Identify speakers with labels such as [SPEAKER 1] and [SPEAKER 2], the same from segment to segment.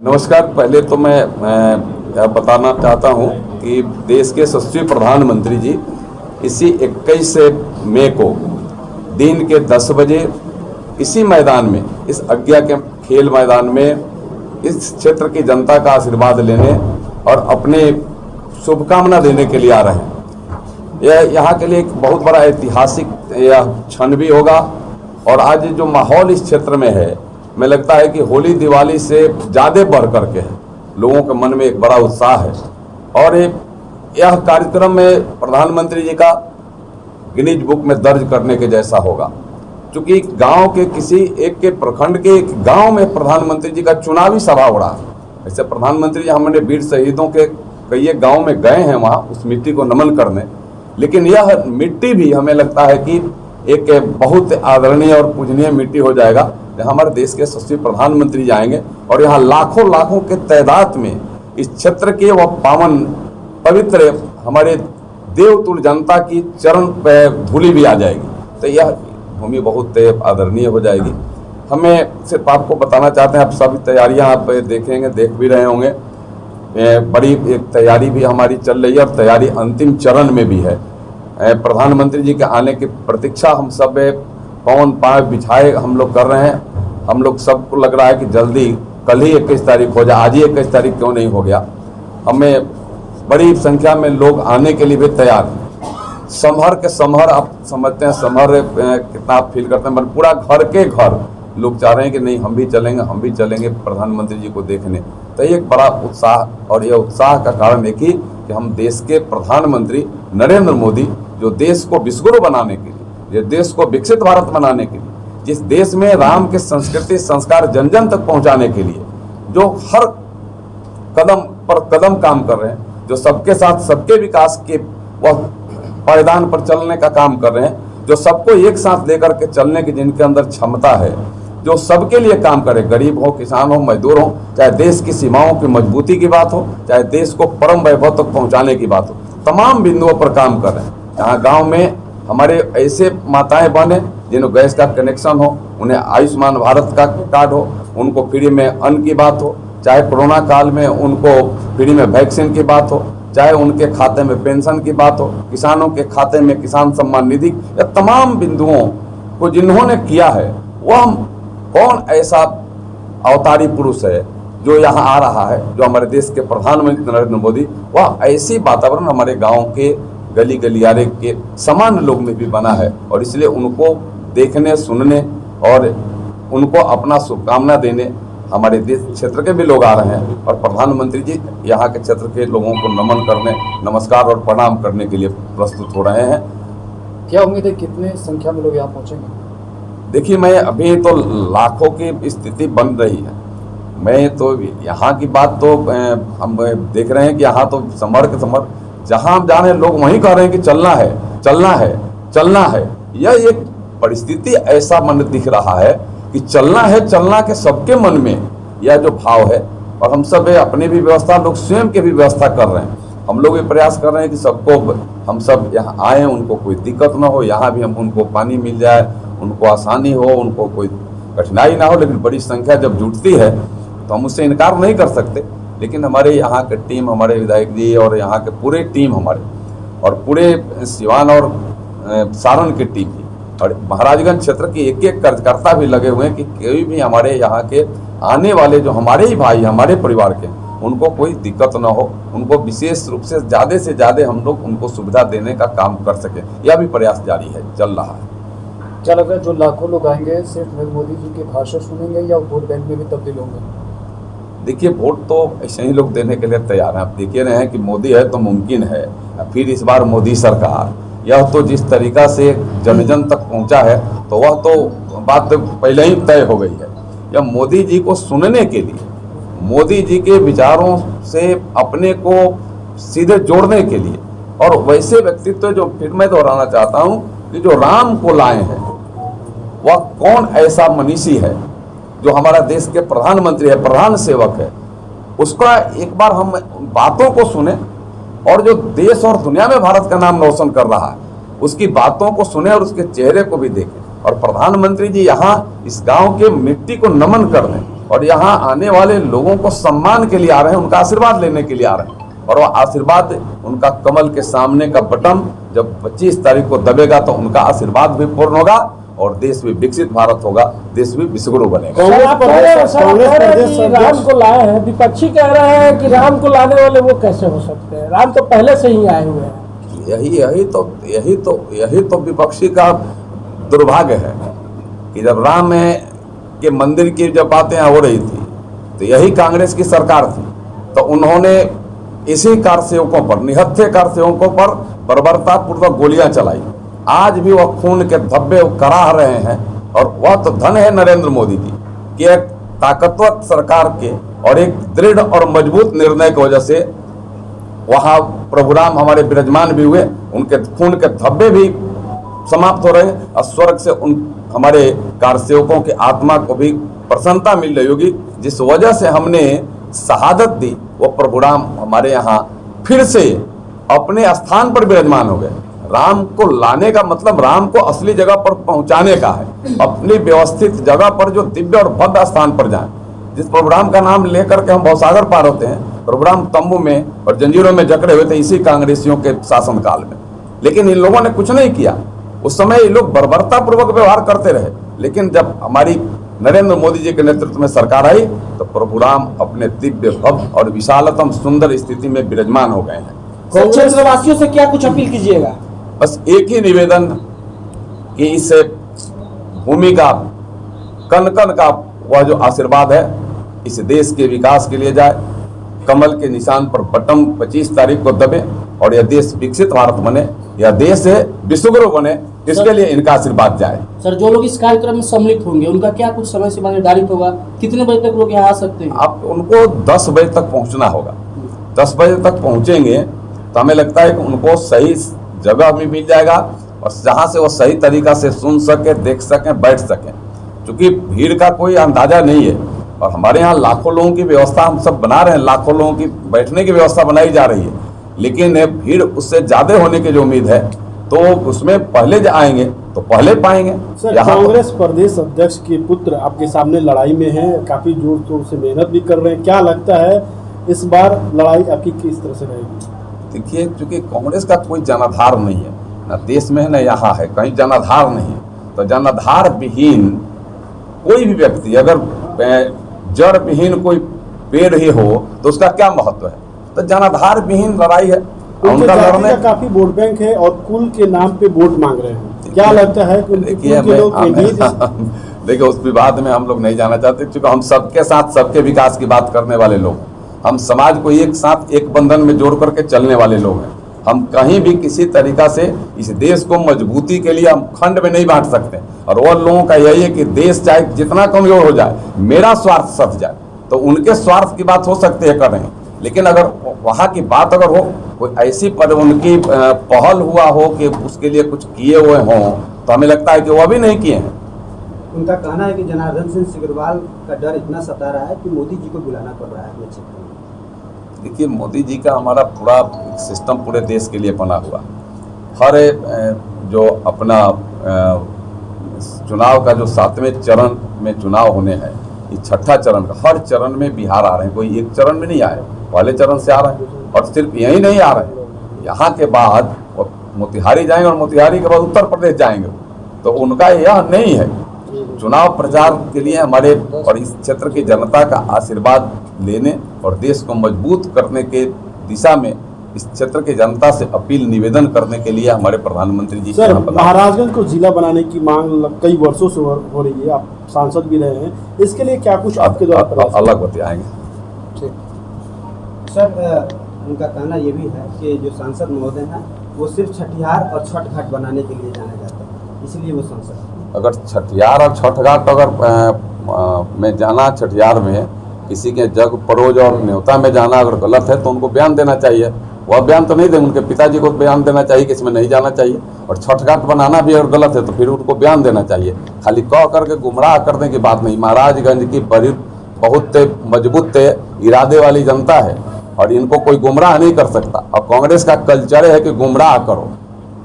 [SPEAKER 1] नमस्कार। पहले तो मैं बताना चाहता हूं कि देश के यशस्वी प्रधानमंत्री जी इसी 21 मई को दिन के 10 बजे इसी मैदान में, इस अज्ञा के खेल मैदान में इस क्षेत्र की जनता का आशीर्वाद लेने और अपने शुभकामना देने के लिए आ रहे हैं। यह यहाँ के लिए एक बहुत बड़ा ऐतिहासिक यह क्षण भी होगा। और आज जो माहौल इस क्षेत्र में है, मैं लगता है कि होली दिवाली से ज़्यादा बढ़ करके है, लोगों के मन में एक बड़ा उत्साह है। और यह कार्यक्रम में प्रधानमंत्री जी का गिनीज बुक में दर्ज करने के जैसा होगा, क्योंकि गांव के किसी एक के प्रखंड के एक गांव में प्रधानमंत्री जी का चुनावी सभा हो रहा है। ऐसे प्रधानमंत्री जी हमारे वीर शहीदों के कई गाँव में गए हैं, वहाँ उस मिट्टी को नमन करने, लेकिन यह मिट्टी भी हमें लगता है कि एक बहुत आदरणीय और पूजनीय मिट्टी हो जाएगा। हमारे देश के यशस्वी प्रधानमंत्री जाएंगे और यहाँ लाखों लाखों के तादाद में इस क्षेत्र के वह पावन पवित्र हमारे देवतुल्य जनता की चरण पे धूलि भी आ जाएगी, तो यह भूमि बहुत आदरणीय हो जाएगी। हमें सिर्फ आपको बताना चाहते हैं, आप सभी तैयारियां आप देखेंगे, देख भी रहे होंगे, बड़ी एक तैयारी भी हमारी चल रही है और तैयारी अंतिम चरण में भी है। प्रधानमंत्री जी के आने की प्रतीक्षा हम सब पवन पाँव बिछाए हम लोग कर रहे हैं। हम लोग सबको लग रहा है कि जल्दी कल ही 21 तारीख हो जाए, आज ही 21 तारीख क्यों नहीं हो गया। हमें बड़ी संख्या में लोग आने के लिए भी तैयार हैं। समहर के समहर आप समझते हैं, समहर कितना आप फील करते हैं, मतलब पूरा घर के घर लोग चाह रहे हैं कि नहीं हम भी चलेंगे प्रधानमंत्री जी को देखने। तो ये एक बड़ा उत्साह, और यह उत्साह का कारण एक ही कि हम देश के प्रधानमंत्री नरेंद्र मोदी, जो देश को विश्वगुरु बनाने के लिए, ये देश को विकसित भारत बनाने के लिए, जिस देश में राम के संस्कृति संस्कार जन जन तक पहुंचाने के लिए जो हर कदम पर कदम काम कर रहे हैं, जो सबके साथ सबके विकास के वह पायदान पर चलने का काम कर रहे हैं, जो सबको एक साथ लेकर के चलने की जिनके अंदर क्षमता है, जो सबके लिए काम करे, गरीब हो, किसान हो, मजदूर हो, चाहे देश की सीमाओं की मजबूती की बात हो, चाहे देश को परम वैभव तक पहुँचाने की बात हो, तमाम बिंदुओं पर काम कर रहे हैं। यहाँ गाँव में हमारे ऐसे माताएं बहनें जिन्हें गैस का कनेक्शन हो, उन्हें आयुष्मान भारत का कार्ड हो, उनको फ्री में अन्न की बात हो, चाहे कोरोना काल में उनको फ्री में वैक्सीन की बात हो, चाहे उनके खाते में पेंशन की बात हो, किसानों के खाते में किसान सम्मान निधि, या तमाम बिंदुओं को जिन्होंने किया है, वह कौन ऐसा अवतारी पुरुष है जो यहाँ आ रहा है, जो हमारे देश के प्रधानमंत्री नरेंद्र मोदी, वह ऐसी वातावरण हमारे गाँव के गली गलियारे के सामान्य लोग में भी बना है। और इसलिए उनको देखने, सुनने और उनको अपना शुभकामना देने हमारे देश क्षेत्र के भी लोग आ रहे हैं। और प्रधानमंत्री जी यहाँ के क्षेत्र के लोगों को नमन करने, नमस्कार और प्रणाम करने के लिए प्रस्तुत हो रहे हैं।
[SPEAKER 2] क्या उम्मीद है कितने संख्या में लोग यहाँ पहुँचेंगे?
[SPEAKER 1] देखिए, मैं अभी तो लाखों की स्थिति बन रही है। मैं तो यहाँ की बात तो हम देख रहे हैं कि यहाँ तो समर के समर जहाँ हम जा रहे हैं, लोग वहीं कह रहे हैं कि चलना है, चलना है, चलना है। यह एक परिस्थिति ऐसा मन दिख रहा है कि चलना है, चलना के सबके मन में यह जो भाव है। और हम सब अपनी भी व्यवस्था, लोग स्वयं की भी व्यवस्था कर रहे हैं। हम लोग भी प्रयास कर रहे हैं कि सबको, हम सब यहाँ आए, उनको कोई दिक्कत ना हो, यहाँ भी हम उनको पानी मिल जाए, उनको आसानी हो, उनको कोई कठिनाई ना हो। लेकिन बड़ी संख्या जब जुटती है तो हम उससे इनकार नहीं कर सकते। लेकिन हमारे यहाँ के टीम, हमारे विधायक जी और यहाँ के पूरे टीम हमारे, और पूरे सिवान और सारण की टीम भी, और महाराजगंज क्षेत्र के एक एक कार्यकर्ता भी लगे हुए हैं कि कोई भी हमारे यहाँ के आने वाले जो हमारे ही भाई, हमारे परिवार के, उनको कोई दिक्कत ना हो, उनको विशेष रूप से ज़्यादा हम लोग उनको सुविधा देने का काम कर सकें। यह भी प्रयास जारी है, चल रहा है।
[SPEAKER 2] क्या लग रहा है जो लाखों लोग आएंगे सिर्फ नरेंद्र मोदी जी के भाषण सुनेंगे या वोट बैंक में भी तब्दील होंगे?
[SPEAKER 1] देखिए, वोट तो ऐसे ही लोग देने के लिए तैयार हैं। आप देखे रहे हैं कि मोदी है तो मुमकिन है, फिर इस बार मोदी सरकार, यह तो जिस तरीक़ा से जन जन तक पहुंचा है, तो वह तो बात पहले ही तय हो गई है। या मोदी जी को सुनने के लिए, मोदी जी के विचारों से अपने को सीधे जोड़ने के लिए, और वैसे व्यक्तित्व जो फिर मैं दोहराना चाहता हूँ कि जो राम को लाए हैं, वह कौन ऐसा मनीषी है जो हमारा देश के प्रधानमंत्री है, प्रधान सेवक है, उसका एक बार हम बातों को सुने, और जो देश और दुनिया में भारत का नाम रोशन कर रहा है उसकी बातों को सुने और उसके चेहरे को भी देखें। और प्रधानमंत्री जी यहाँ इस गांव के मिट्टी को नमन कर दें, और यहाँ आने वाले लोगों को सम्मान के लिए आ रहे हैं, उनका आशीर्वाद लेने के लिए आ रहे हैं। और वो आशीर्वाद उनका कमल के सामने का बटन जब 25 तारीख को दबेगा तो उनका आशीर्वाद भी पूर्ण होगा और देश भी विकसित भारत होगा, देश भी विश्वगुरु बनेगा।
[SPEAKER 3] राम को लाए हैं, विपक्षी कह रहे हैं कि राम को लाने वाले वो कैसे हो सकते हैं, राम तो पहले से ही आए हुए हैं।
[SPEAKER 1] यही तो विपक्षी का दुर्भाग्य है कि जब राम के मंदिर की जब बातें हो रही थी तो यही कांग्रेस की सरकार थी, तो उन्होंने इसी कारसेवकों पर, निहत्थे कारसेवकों पर बर्बरतापूर्वक गोलियां चलाई। आज भी वह खून के धब्बे कराह रहे हैं। और वह तो धन है नरेंद्र मोदी की कि एक ताकतवर सरकार के और एक दृढ़ और मजबूत निर्णय की वजह से वहाँ प्रभु राम हमारे विराजमान भी हुए, उनके खून के धब्बे भी समाप्त हो रहे हैं और स्वर्ग से उन हमारे कारसेवकों की आत्मा को भी प्रसन्नता मिल रही होगी। जिस वजह से हमने शहादत दी, वो प्रभु राम हमारे यहाँ फिर से अपने स्थान पर विराजमान हो गए। राम को लाने का मतलब राम को असली जगह पर पहुंचाने का है, अपनी व्यवस्थित जगह पर जो दिव्य और भव्य स्थान पर जाएं। जिस प्रभु राम का नाम लेकर के हम भवसागर पार होते हैं, प्रभु राम तंबू में और जंजीरों में जकड़े हुए थे इसी कांग्रेसियों के शासनकाल में, लेकिन इन लोगों ने कुछ नहीं किया। उस समय ये लोग बर्बरता पूर्वक व्यवहार करते रहे, लेकिन जब हमारी नरेंद्र मोदी जी के नेतृत्व में सरकार आई तो प्रभु राम अपने दिव्य भव्य और विशालतम सुंदर स्थिति में विराजमान हो गए हैं।
[SPEAKER 3] क्षेत्रवासियों से क्या कुछ अपील कीजिएगा?
[SPEAKER 1] बस एक ही निवेदन कि इस भूमि का कण कण का वह जो आशीर्वाद है इस देश के विकास के लिए जाए, कमल के निशान पर बटन 25 तारीख को दबे और यह देश विकसित भारत बने, यह देश विश्वगुरु बने, इसके लिए इनका आशीर्वाद जाए।
[SPEAKER 4] सर, जो लोग इस कार्यक्रम में सम्मिलित होंगे उनका क्या कुछ समय सीमा निर्धारित होगा? कितने बजे तक लोग यहाँ आ सकते हैं?
[SPEAKER 1] आप उनको 10 बजे तक पहुँचना होगा। 10 बजे तक पहुँचेंगे तो हमें लगता है कि उनको सही जगह भी मिल जाएगा और जहाँ से वो सही तरीका से सुन सके, देख सकें, बैठ सकें, क्योंकि भीड़ का कोई अंदाजा नहीं है। और हमारे यहाँ लाखों लोगों की व्यवस्था हम सब बना रहे हैं, लाखों लोगों की बैठने की व्यवस्था बनाई जा रही है, लेकिन भीड़ उससे ज़्यादा होने की जो उम्मीद है तो उसमें पहले आएंगे तो पहले पाएंगे।
[SPEAKER 5] सर, कांग्रेस प्रदेश अध्यक्ष के पुत्र आपके सामने लड़ाई में हैं, काफ़ी जोर शोर से मेहनत भी कर रहे हैं, क्या लगता है इस बार लड़ाई आपकी किस तरह से रहेगी?
[SPEAKER 1] देखिए, चूँकि कांग्रेस का कोई जनाधार नहीं है, न देश में है न यहाँ है, कहीं जनाधार नहीं है, तो जनाधार विहीन कोई भी व्यक्ति, अगर जड़ विहीन कोई पेड़ ही हो तो उसका क्या महत्व है? तो जनाधार विहीन लड़ाई है।
[SPEAKER 5] उनका लड़ने का काफी वोट बैंक है और कुल के नाम पे वोट मांग रहे हैं, क्या लगता है कि उनके कुल के लोग?
[SPEAKER 1] देखिए, उस विवाद में हम लोग नहीं जाना चाहते, क्योंकि हम सबके साथ सबके विकास की बात करने वाले लोग, हम समाज को एक साथ एक बंधन में जोड़ करके चलने वाले लोग हैं। हम कहीं भी किसी तरीका से इस देश को मजबूती के लिए हम खंड में नहीं बांट सकते। और वो लोगों का यही है कि देश चाहे जितना कमजोर हो जाए, मेरा स्वार्थ सध जाए, तो उनके स्वार्थ की बात हो सकती है कर रहे हैं, लेकिन अगर वहाँ की बात अगर हो, कोई ऐसी पर उनकी पहल हुआ हो कि उसके लिए कुछ किए हुए हों, तो हमें लगता है कि वो भी नहीं किए हैं।
[SPEAKER 6] उनका कहना है कि जनार्दन सिंह सिग्रीवाल का डर इतना सता रहा है कि मोदी जी को बुलाना पड़ रहा है अपने क्षेत्र में।
[SPEAKER 1] देखिए, मोदी जी का हमारा पूरा सिस्टम पूरे देश के लिए बना हुआ, हर जो अपना चुनाव का जो 7वें चरण में चुनाव होने हैं, ये 6ठा चरण का, हर चरण में बिहार आ रहे हैं, कोई एक चरण में नहीं आए, पहले चरण से आ रहे हैं। और सिर्फ यही नहीं आ रहे हैं, यहाँ के बाद वो मोतिहारी जाएंगे और मोतिहारी के बाद उत्तर प्रदेश जाएंगे, तो उनका यह नहीं है। चुनाव प्रचार के लिए हमारे और इस क्षेत्र की जनता का आशीर्वाद लेने और देश को मजबूत करने के दिशा में इस क्षेत्र की जनता से अपील निवेदन करने के लिए हमारे प्रधानमंत्री जी।
[SPEAKER 5] सर, महाराजगंज को जिला बनाने की मांग कई वर्षों से हो रही है, आप सांसद भी रहे हैं, इसके लिए क्या कुछ आपके द्वारा
[SPEAKER 1] अलग बताएंगे?
[SPEAKER 6] सर, उनका कहना ये भी है कि जो सांसद महोदय हैं वो सिर्फ छठियार और छठ घाट बनाने के लिए जाने जाते हैं, इसलिए वो सांसद।
[SPEAKER 1] अगर छठियार और छठ घाट अगर में जाना, छठियार में किसी के जग परोज और न्योता में जाना अगर गलत है तो उनको बयान देना चाहिए। वह बयान तो नहीं देंगे, उनके पिताजी को बयान देना चाहिए कि इसमें नहीं जाना चाहिए। और छठ घाट बनाना भी अगर गलत है तो फिर उनको बयान देना चाहिए। खाली कह करके गुमराह करने की बात नहीं। महाराजगंज की बड़ी बहुत मजबूत इरादे वाली जनता है और इनको कोई गुमराह नहीं कर सकता। और कांग्रेस का कल्चर है कि गुमराह करो,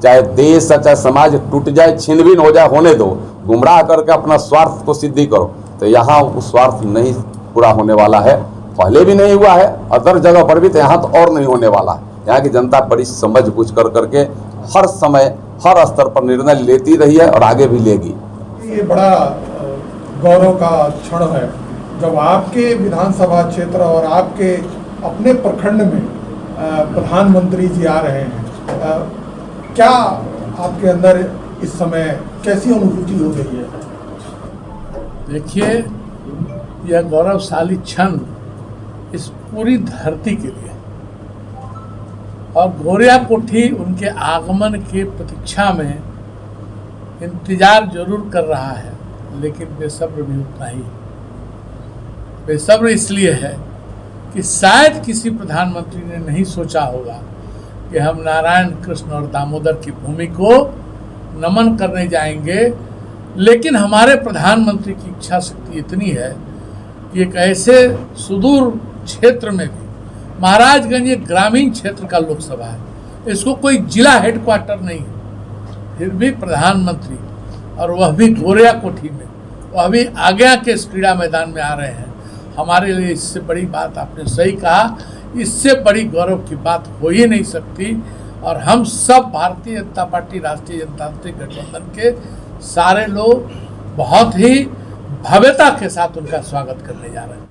[SPEAKER 1] चाहे देश चाहे समाज टूट जाए, छिन भिन हो जाए, होने दो, गुमराह करके अपना स्वार्थ को सिद्धि करो। तो यहाँ वो स्वार्थ नहीं पूरा होने वाला है, पहले भी नहीं हुआ है, अदर जगह पर भी, तो यहाँ तो और नहीं होने वाला है। यहाँ की जनता बड़ी समझ बूझ कर करके हर समय हर स्तर पर निर्णय लेती रही है और आगे भी लेगी।
[SPEAKER 7] ये बड़ा गौरव का क्षण है जब आपके विधानसभा क्षेत्र और आपके अपने प्रखंड में प्रधानमंत्री जी आ रहे हैं। क्या आपके अंदर इस समय कैसी अनुभूति हो रही है?
[SPEAKER 8] देखिए, यह गौरवशाली क्षण इस पूरी धरती के लिए, और गोरिया कोठी उनके आगमन की प्रतीक्षा में इंतजार जरूर कर रहा है, लेकिन बेसब्र भी उतना ही। बेसब्र इसलिए है कि शायद किसी प्रधानमंत्री ने नहीं सोचा होगा कि हम नारायण, कृष्ण और दामोदर की भूमि को नमन करने जाएंगे, लेकिन हमारे प्रधानमंत्री की इच्छा शक्ति इतनी है कि एक ऐसे सुदूर क्षेत्र में भी, महाराजगंज एक ग्रामीण क्षेत्र का लोकसभा है, इसको कोई जिला हेडक्वार्टर नहीं है, फिर भी प्रधानमंत्री, और वह भी गोरिया कोठी में, वह भी आज्ञा के इस क्रीड़ा मैदान में आ रहे हैं। हमारे लिए इससे बड़ी बात, आपने सही कहा, इससे बड़ी गौरव की बात हो ही नहीं सकती। और हम सब भारतीय जनता पार्टी, राष्ट्रीय जनतांत्रिक गठबंधन के सारे लोग बहुत ही भव्यता के साथ उनका स्वागत करने जा रहे हैं।